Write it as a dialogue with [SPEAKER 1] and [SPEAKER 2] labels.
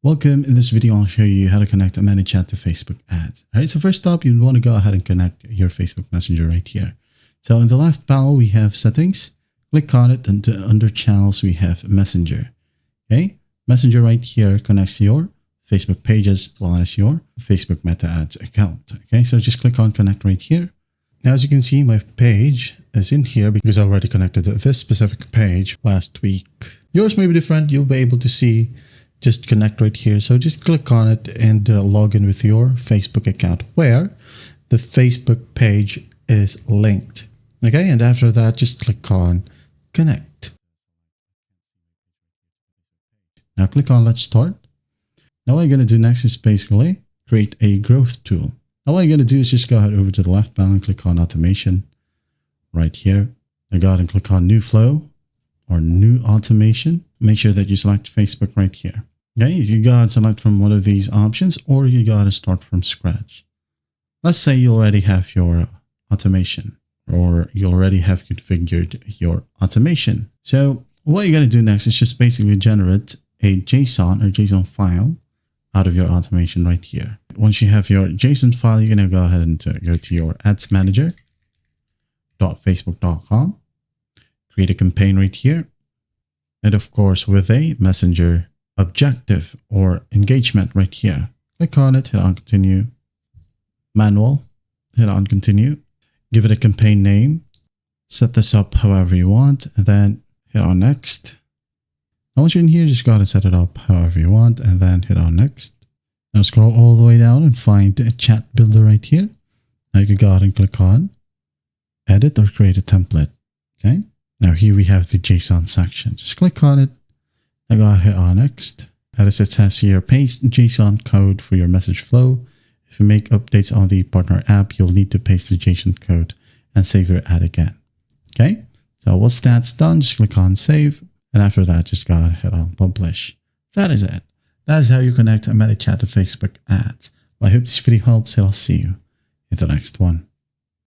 [SPEAKER 1] Welcome. In this video, I'll show you how to connect a ManyChat to Facebook ads. All right, so first up, you want to go ahead and connect your Facebook Messenger right here. So in the left panel, we have settings. Click on it, and under channels, we have Messenger. Okay, Messenger right here connects your Facebook pages as well as your Facebook Meta Ads account. Okay, so just click on connect right here. Now, as you can see, my page is in here because I already connected to this specific page last week. Yours may be different. You'll be able to see just connect right here. So just click on it and log in with your Facebook account where the Facebook page is linked. Okay, and after that, just click on connect. Now click on let's start. Now what you're going to do next is basically create a growth tool. Now what you're going to do is just go ahead over to the left panel and click on automation right here. Now go ahead and click on new flow or new automation. Make sure that you select Facebook right here. Okay, you got to select from one of these options, or you got to start from scratch. Let's say you already have your automation, or you already have configured your automation. So what you're going to do next is just basically generate a JSON or JSON file out of your automation right here. Once you have your JSON file, you're going to go ahead and go to your ads manager.facebook.com, create a campaign right here. And of course, with a messenger objective or engagement right here. Click on it, hit on continue, manual, hit on continue, give it a campaign name, set this up however you want, and then hit on next. Now once you're in here, just go ahead and set it up however you want, and then hit on next. Now scroll all the way down and find a chat builder right here. Now you can go ahead and click on edit or create a template. Okay. Now here we have the JSON section. Just click on it. Now go ahead and hit on next. As it says here, paste JSON code for your message flow. If you make updates on the partner app, you'll need to paste the JSON code and save your ad again. Okay. So once that's done, just click on save. And after that, just go ahead and hit on publish. That is it. That is how you connect a ManyChat to Facebook ads. Well, I hope this video helps, and I'll see you in the next one.